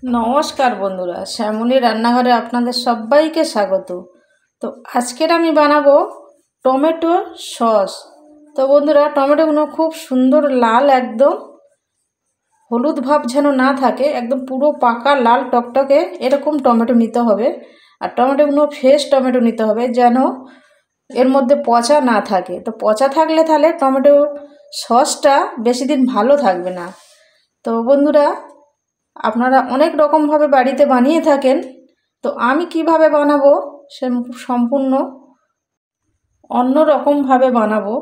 নমস্কার বন্ধুরা, শ্যামলী রান্নাঘরে আপনাদের সবাইকে স্বাগত। তো আজকের আমি বানাবো টমেটো সস। তো বন্ধুরা, টমেটোগুলো খুব সুন্দর লাল, একদম হলুদ ভাব যেন না থাকে, একদম পুরো পাকা লাল টকটকে এরকম টমেটো নিতে হবে। আর টমেটোগুলো ফ্রেশ টমেটো নিতে হবে, যেন এর মধ্যে পচা না থাকে। তো পচা থাকলে তাহলে টমেটো সসটা বেশি দিন ভালো থাকবে না। তো বন্ধুরা, আপনারা অনেক রকমভাবে বাড়িতে বানিয়ে থাকেন, তো আমি কিভাবে বানাবো সে সম্পূর্ণ অন্য রকমভাবে বানাবো।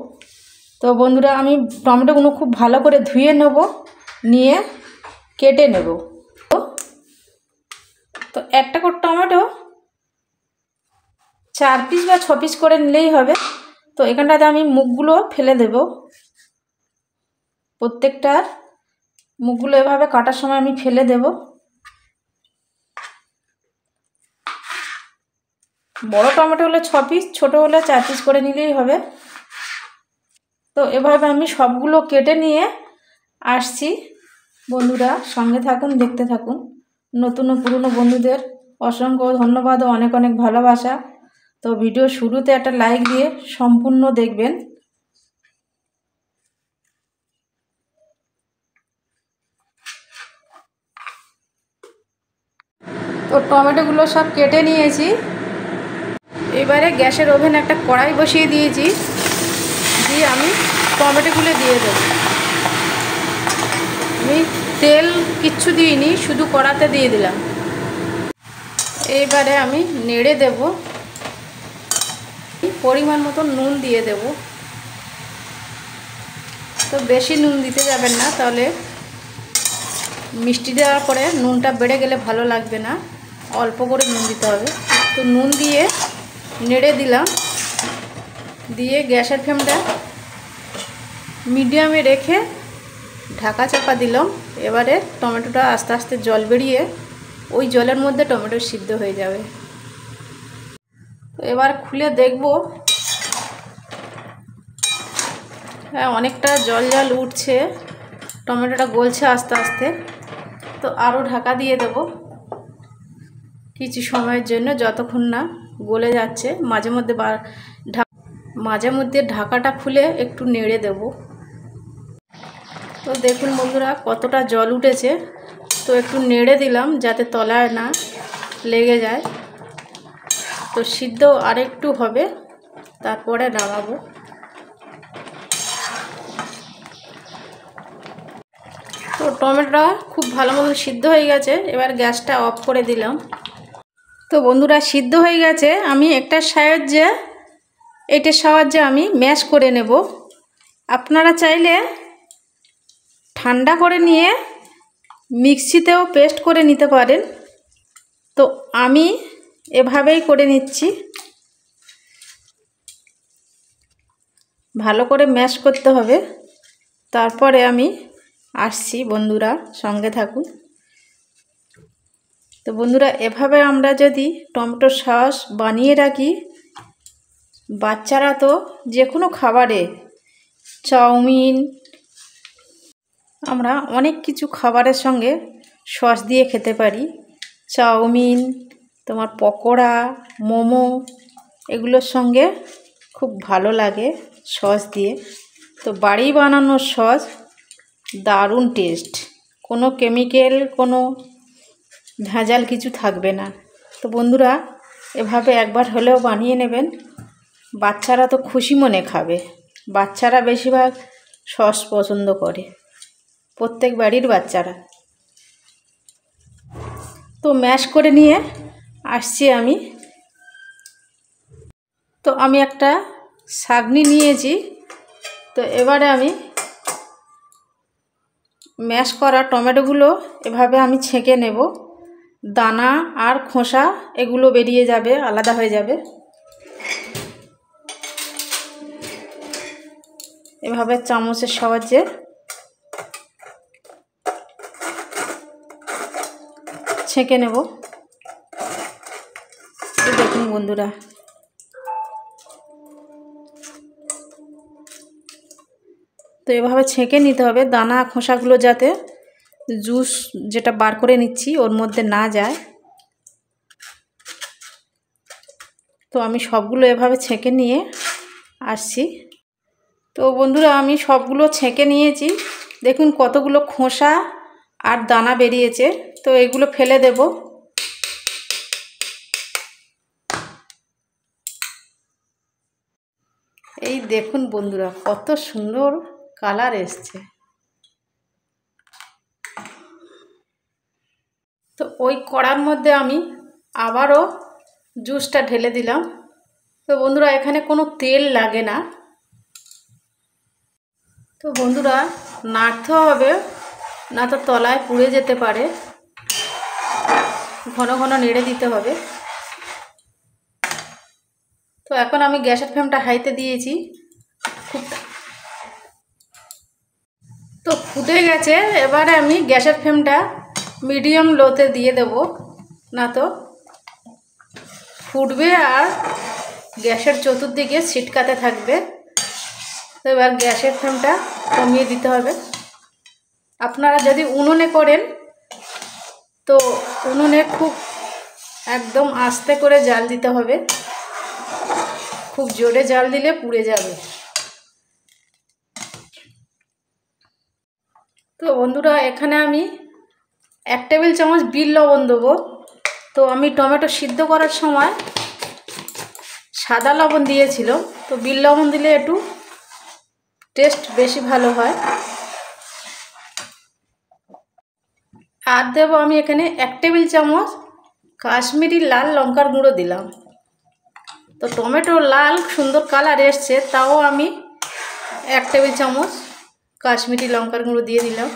তো বন্ধুরা, আমি টমেটোগুলো খুব ভালো করে ধুয়ে নেব, নিয়ে কেটে নেব। তো একটা করে টমেটো 4 পিস বা 6 পিস করে নিলেই হবে। তো এখানটাতে আমি মুখগুলো ফেলে দেব। প্রত্যেকটার মুখগুলো এভাবে কাটার সময় আমি ফেলে দেব। বড় টমেটো হলে 6 পিস, ছোটো হলে 4 পিস করে নিলেই হবে। তো এভাবে আমি সবগুলো কেটে নিয়ে আসছি। বন্ধুরা সঙ্গে থাকুন, দেখতে থাকুন। নতুন ও পুরনো বন্ধুদের অসংখ্য ধন্যবাদ ও অনেক অনেক ভালোবাসা। তো ভিডিও শুরুতে একটা লাইক দিয়ে সম্পূর্ণ দেখবেন। তো টমেটোগুলো সব কেটে নিয়েছি। এবারে গ্যাসের ওভেনে একটা কড়াই বসিয়ে দিয়েছি, দিয়ে আমি টমেটোগুলো দিয়ে দেবো। আমি তেল কিচ্ছু দিইনি, শুধু কড়াতে দিয়ে দিলাম। এইবারে আমি নেড়ে দেব। পরিমাণ মতো নুন দিয়ে দেব। তো বেশি নুন দিতে যাবেন না, তাহলে মিষ্টি দেওয়ার পরে নুনটা বেড়ে গেলে ভালো লাগবে না। অল্প করে নুন দিতে হবে। তো নুন দিয়ে নেড়ে দিলাম, দিয়ে গ্যাসের ফ্লেমটা মিডিয়ামে রেখে ঢাকা চাপা দিলাম। এবারে টমেটোটা আস্তে আস্তে জল বেরিয়ে ওই জলের মধ্যে টমেটো সিদ্ধ হয়ে যাবে। তো এবার খুলে দেখব, হ্যাঁ অনেকটা জল জল উঠছে, টমেটোটা গলছে আস্তে আস্তে। তো আরও ঢাকা দিয়ে দেব কিছু সময়ের জন্য, যতক্ষণ না গলে যাচ্ছে। মাঝে মধ্যে ঢাকাটা খুলে একটু নেড়ে দেব। তো দেখুন বন্ধুরা, কতটা জল উঠেছে। তো একটু নেড়ে দিলাম যাতে তলায় না লেগে যায়। তো সিদ্ধ আরেকটু হবে, তারপরে নামাবো। তো টমেটোটা খুব ভালো মতো সিদ্ধ হয়ে গেছে। এবার গ্যাসটা অফ করে দিলাম। তো বন্ধুরা, সিদ্ধ হয়ে গেছে। আমি এটার সাহায্যে আমি ম্যাশ করে নেব। আপনারা চাইলে ঠান্ডা করে নিয়ে মিক্সিতেও পেস্ট করে নিতে পারেন। তো আমি এভাবেই করে নিচ্ছি। ভালো করে ম্যাশ করতে হবে, তারপরে আমি আসছি। বন্ধুরা সঙ্গে থাকুন। তো বন্ধুরা, এভাবে আমরা যদি টমেটো সস বানিয়ে রাখি, বাচ্চারা তো যে কোনো খাবারে, চাউমিন, আমরা অনেক কিছু খাবারের সঙ্গে সস দিয়ে খেতে পারি। চাউমিন, তোমার পকোড়া, মোমো, এগুলোর সঙ্গে খুব ভালো লাগে সস দিয়ে। তো বাড়ি বানানো সস দারুণ টেস্ট, কোনো কেমিক্যাল, কোনো ভেজাল কিছু থাকবে না। তো বন্ধুরা, এভাবে একবার হলেও বানিয়ে নেবেন। বাচ্চারা তো খুশি মনে খাবে। বাচ্চারা বেশিরভাগ সস পছন্দ করে, প্রত্যেক বাড়ির বাচ্চারা। তো ম্যাশ করে নিয়ে আসছি আমি। তো আমি একটা ছাঁকনি নিয়েছি। তো এবারে আমি ম্যাশ করা টমেটোগুলো এভাবে আমি ছেঁকে নেব। দানা আর খোসা এগুলো বেরিয়ে যাবে, আলাদা হয়ে যাবে। এভাবে চামচের সাহায্যে ছেঁকে নেব। দেখুন বন্ধুরা, তো এভাবে ছেঁকে নিতে হবে, দানা খোসাগুলো যাতে জুস যেটা বার করে নিচ্ছি ওর মধ্যে না যায়। তো আমি সবগুলো এভাবে ছেঁকে নিয়ে আসছি। তো বন্ধুরা আমি সবগুলো ছেঁকে নিয়েছি। দেখুন কতগুলো খোসা আর দানা বেরিয়েছে। তো এগুলো ফেলে দেব। এই দেখুন বন্ধুরা কত সুন্দর কালার এসছে। তো ওই কড়ার মধ্যে আমি আবারও জুসটা ঢেলে দিলাম। তো বন্ধুরা এখানে কোনো তেল লাগে না। তো বন্ধুরা নাড়তে হবে, না তো তলায় পুড়ে যেতে পারে। ঘন ঘন নেড়ে দিতে হবে। তো এখন আমি গ্যাসের ফ্লেমটা হাইতে দিয়েছি। তো ফুটে গেছে। এবারে আমি গ্যাসের ফ্লেমটা মিডিয়াম লোতে দিয়ে দেব, না তো ফুটবে আর গ্যাসের চতুর্দিকে ছিটকাতে থাকবে। তো এবার গ্যাসের ফ্লেমটা কমিয়ে দিতে হবে। আপনারা যদি উনুনে করেন তো উনুনে খুব একদম আস্তে করে জাল দিতে হবে। খুব জোরে জাল দিলে পুড়ে যাবে। তো বন্ধুরা এখানে আমি 1 টেবিল চামচ বিট লবণ দেবো। তো আমি টমেটো সিদ্ধ করার সময় সাদা লবণ দিয়েছিলাম। তো বিট লবণ দিলে একটু টেস্ট বেশি ভালো হয়। আর দেবো আমি এখানে 1 টেবিল চামচ কাশ্মীরি লাল লঙ্কার গুঁড়ো দিলাম। তো টমেটো লাল সুন্দর কালার এসছে, তাও আমি 1 টেবিল চামচ কাশ্মীরি লঙ্কার গুঁড়ো দিয়ে দিলাম।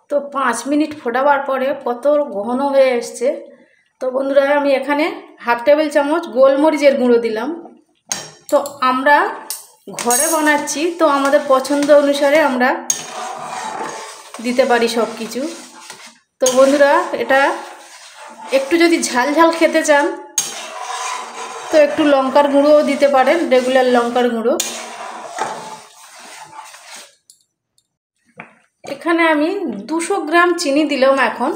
তো 5 মিনিট ফোটাবার পরে কত ঘন হয়ে এসছে। তো বন্ধুরা আমি এখানে 1/2 টেবিল চামচ গোলমরিচের গুঁড়ো দিলাম। তো আমরা ঘরে বানাচ্ছি, তো আমাদের পছন্দ অনুসারে আমরা দিতে পারি সব কিছু। তো বন্ধুরা এটা একটু যদি ঝাল ঝাল খেতে চান তো একটু লঙ্কার গুঁড়োও দিতে পারেন, রেগুলার লঙ্কার গুঁড়ো। এখানে আমি 200 গ্রাম চিনি দিলাম এখন।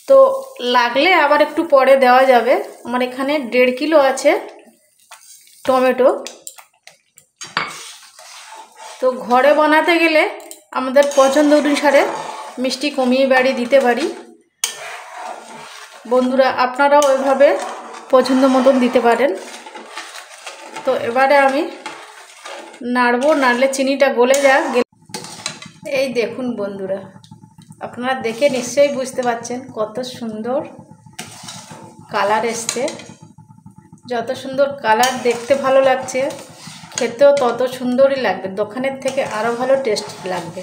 তো লাগলে আবার একটু পরে দেওয়া যাবে। আমার এখানে 1.5 কিলো আছে টমেটো। তো ঘরে বানাতে গেলে আমাদের পছন্দ অনুসারে মিষ্টি কমিয়ে বাড়িয়ে দিতে পারি। বন্ধুরা আপনারাও এভাবে পছন্দ মতন দিতে পারেন। তো এবারে আমি নাড়বো, নাড়লে চিনিটা গলে যাক। এই দেখুন বন্ধুরা আপনারা দেখে নিশ্চয়ই বুঝতে পারছেন কত সুন্দর কালার এসছে। যত সুন্দর কালার দেখতে ভালো লাগছে, খেতেও তত সুন্দরই লাগবে। দোকানের থেকে আরও ভালো টেস্ট লাগবে।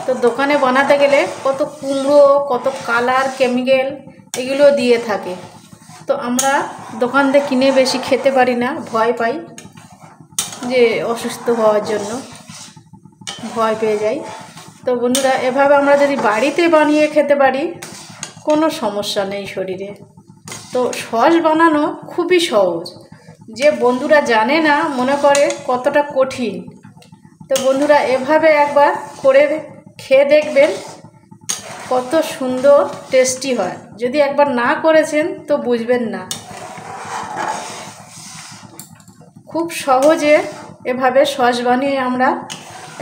তো দোকানে বানাতে গেলে কত কুমড়ো, কত কালার, কেমিক্যাল এগুলো দিয়ে থাকে। তো আমরা দোকান থেকে কিনে বেশি খেতে পারি না, ভয় পাই যে অসুস্থ হওয়ার জন্য ভয় পেয়ে যাই। তো বন্ধুরা এভাবে আমরা যদি বাড়িতে বানিয়ে খেতে পারি কোনো সমস্যা নেই শরীরে। তো সস বানানো খুবই সহজ। যে বন্ধুরা জানে না মনে করে কতটা কঠিন। তো বন্ধুরা এভাবে একবার করে খেয়ে দেখবেন কত সুন্দর টেস্টি হয়। যদি একবার না করেছেন তো বুঝবেন না। খুব সহজে এভাবে সস বানিয়ে আমরা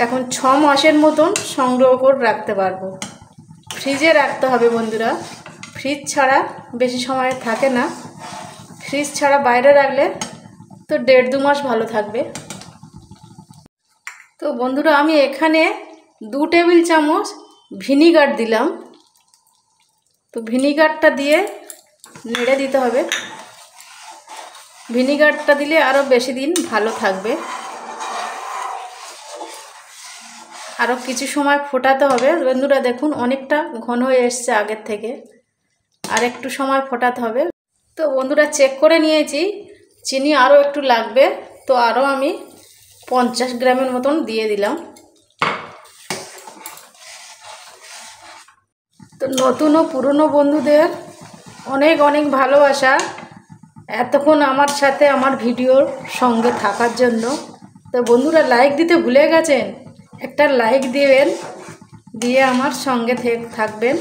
এখন 6 মাসের মতন সংগ্রহ করে রাখতে পারবো। ফ্রিজে রাখতে হবে বন্ধুরা, ফ্রিজ ছাড়া বেশি সময় থাকে না। ফ্রিজ ছাড়া বাইরে রাখলে তো 1.5-2 মাস ভালো থাকবে। তো বন্ধুরা আমি এখানে 2 টেবিল চামচ ভিনিগার দিলাম। তো ভিনিগারটা দিয়ে নেড়ে দিতে হবে। ভিনিগারটা দিলে আরও বেশি দিন ভালো থাকবে। আরও কিছু সময় ফোটাতে হবে। বন্ধুরা দেখুন অনেকটা ঘন হয়ে এসছে আগের থেকে, আর একটু সময় ফোটাতে হবে। তো বন্ধুরা চেক করে নিয়েছি, চিনি আরও একটু লাগবে। তো আরও আমি 50 গ্রামের মতন দিয়ে দিলাম। তো নতুন ও পুরনো বন্ধুদের অনেক অনেক ভালোবাসা এতক্ষণ আমার সাথে আমার ভিডিওর সঙ্গে থাকার জন্য। তো বন্ধুরা লাইক দিতে ভুলে গেছেন, একটা লাইক দিবেন, দিয়ে আমার সঙ্গে থাকবেন।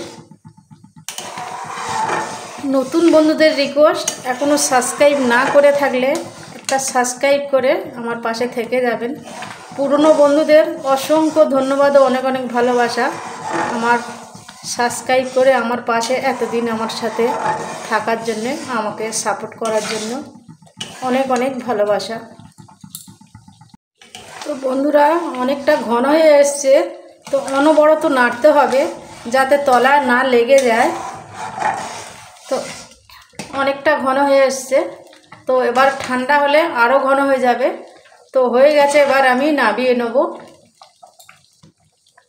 নতুন বন্ধুদের রিকোয়েস্ট, এখনও সাবস্ক্রাইব না করে থাকলে একটা সাবস্ক্রাইব করে আমার পাশে থেকে যাবেন। পুরনো বন্ধুদের অসংখ্য ধন্যবাদ ও অনেক অনেক ভালোবাসা, আমার সাবস্ক্রাইব করে আমার পাশে এতদিন আমার সাথে থাকার জন্যে, আমাকে সাপোর্ট করার জন্য অনেক অনেক ভালোবাসা। তো বন্ধুরা, অনেকটা ঘন হয়ে এসছে, তো অনবরত নাড়তে হবে যাতে তলায় না লেগে যায়। তো অনেকটা ঘন হয়ে এসছে, তো এবার ঠান্ডা হলে আরও ঘন হয়ে যাবে। তো হয়ে গেছে, এবার আমি নামিয়ে নেব।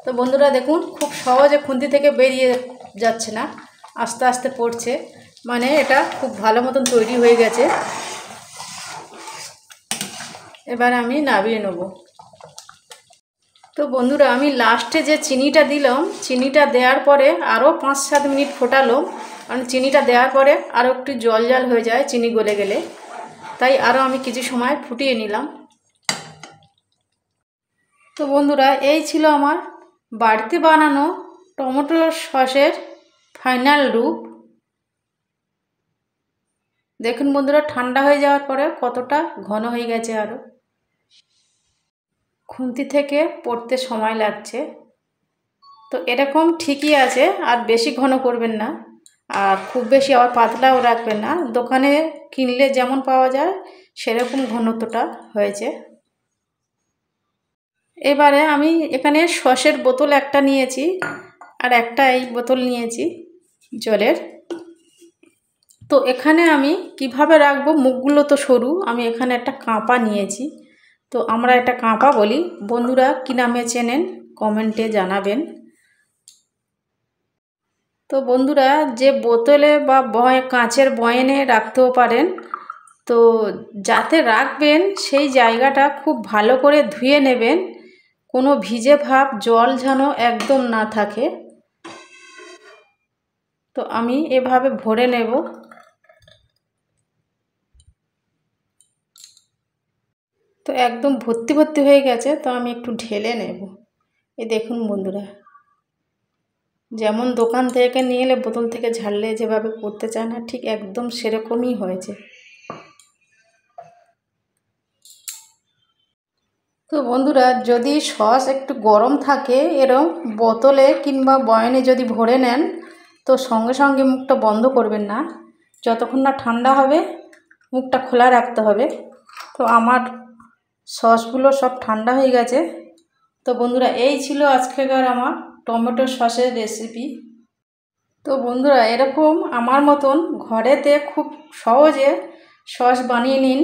তো বন্ধুরা দেখুন, খুব সহজে খুন্তি থেকে বেরিয়ে যাচ্ছে না, আস্তে আস্তে পড়ছে, মানে এটা খুব ভালো মতন তৈরি হয়ে গেছে। এবার আমি নামিয়ে নেব। তো বন্ধুরা, আমি লাস্টে যে চিনিটা দিলাম, চিনিটা দেওয়ার পরে আরও 5-7 মিনিট ফোটালাম, কারণ চিনিটা দেওয়ার পরে আরও একটু জল জল হয়ে যায় চিনি গলে গেলে, তাই আরও আমি কিছু সময় ফুটিয়ে নিলাম। তো বন্ধুরা, এই ছিল আমার বাড়িতে বানানো টমেটো সসের ফাইনাল রূপ। দেখুন বন্ধুরা, ঠান্ডা হয়ে যাওয়ার পরে কতটা ঘন হয়ে গেছে, আরও খুন্তি থেকে পড়তে সময় লাগছে। তো এরকম ঠিকই আছে, আর বেশি ঘন করবেন না, আর খুব বেশি আবার পাতলাও রাখবেন না। দোকানে কিনলে যেমন পাওয়া যায় সেরকম ঘনত্বটা হয়েছে। এবারে আমি এখানে সসের বোতল একটা নিয়েছি, আর একটা এই বোতল নিয়েছি জলের। তো এখানে আমি কিভাবে রাখবো, মুখগুলো তো সরু, আমি এখানে একটা কাঁপা নিয়েছি। তো আমরা একটা কাঁপা বলি, বন্ধুরা কী নামে চেনেন কমেন্টে জানাবেন। তো বন্ধুরা, যে বোতলে বা কাঁচের বয়ামে রাখতেও পারেন। তো যাতে রাখবেন সেই জায়গাটা খুব ভালো করে ধুয়ে নেবেন, কোনো ভিজে ভাব জল যেন একদম না থাকে। তো আমি এভাবে ভরে নেব। তো একদম ভর্তি ভর্তি হয়ে গেছে, তো আমি একটু ঢেলে নেব। এই দেখুন বন্ধুরা, যেমন দোকান থেকে নিয়ে এলে বোতল থেকে ঝাড়লে যেভাবে পড়তে চায় না, ঠিক একদম সেরকমই হয়েছে। তো বন্ধুরা, যদি সস একটু গরম থাকে, এরম বোতলে কিংবা বয়ামে যদি ভরে নেন, তো সঙ্গে সঙ্গে মুখটা বন্ধ করবেন না, যতক্ষণ না ঠান্ডা হবে মুখটা খোলা রাখতে হবে। তো আমার সসগুলো সব ঠান্ডা হয়ে গেছে। তো বন্ধুরা, এই ছিল আজকেকার আমার টমেটো সসের রেসিপি। তো বন্ধুরা, এরকম আমার মতন ঘরেতে খুব সহজে সস বানিয়ে নিন।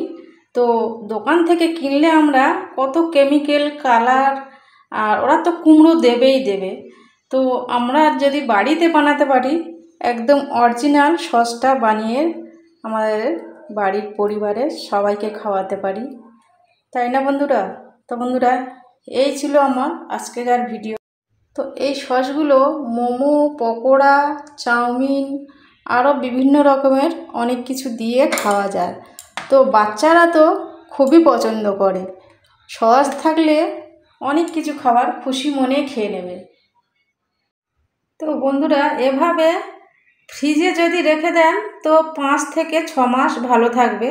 তো দোকান থেকে কিনলে আমরা কত কেমিক্যাল, কালার, আর ওরা তো কুমড়ো দেবেই দেবে। তো আমরা যদি বাড়িতে বানাতে পারি, একদম অরিজিনাল সসটা বানিয়ে আমাদের বাড়ির পরিবারের সবাইকে খাওয়াতে পারি, তাই না বন্ধুরা? তো বন্ধুরা, এই ছিল আমার আজকেকার ভিডিও। তো এই সসগুলো মোমো, পকোড়া, চাউমিন, আরও বিভিন্ন রকমের অনেক কিছু দিয়ে খাওয়া যায়। তো বাচ্চারা তো খুবই পছন্দ করে, সস থাকলে অনেক কিছু খাবার খুশি মনে খেয়ে নেবে। তো বন্ধুরা, এভাবে ফ্রিজে যদি রেখে দেন তো 5 থেকে 6 মাস ভালো থাকবে,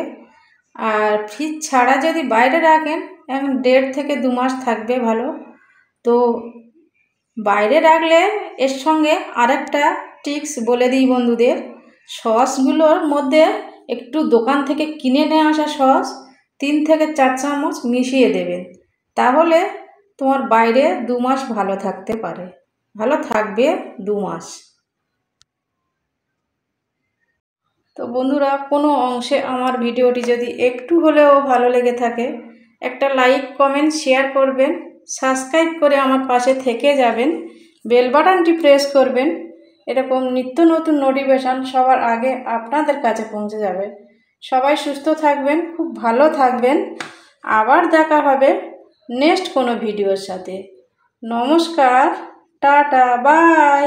আর ফ্রিজ ছাড়া যদি বাইরে রাখেন, এখন 1.5 থেকে 2 মাস থাকবে ভালো। তো বাইরে রাখলে এর সঙ্গে আরেকটা টিপস বলে দিই বন্ধুদের, সসগুলোর মধ্যে একটু দোকান থেকে কিনে নিয়ে আসা সস 3 থেকে 4 চামচ মিশিয়ে দেবেন, তাহলে তোমার বাইরে 2 মাস ভালো থাকতে পারে, ভালো থাকবে 2 মাস। তো বন্ধুরা, কোনো অংশে আমার ভিডিওটি যদি একটু হলেও ভালো লেগে থাকে, একটা লাইক, কমেন্ট, শেয়ার করবেন, সাবস্ক্রাইব করে আমার পাশে থেকে যাবেন, বেল বাটনটি প্রেস করবেন, এরকম নিত্য নতুন নোটিফিকেশান সবার আগে আপনাদের কাছে পৌঁছে যাবে। সবাই সুস্থ থাকবেন, খুব ভালো থাকবেন। আবার দেখা হবে নেক্সট কোনো ভিডিওর সাথে। নমস্কার, টাটা, বাই।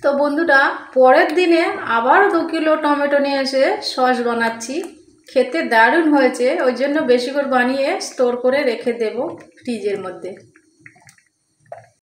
তো বন্ধুরা পরের দিনে আবার 2 কিলো টমেটো নিয়ে এসে সস বানাচ্ছি। খেতে দারুণ হয়েছে, ওই জন্য বেশি করে বানিয়ে স্টোর করে রেখে দেব ফ্রিজের মধ্যে।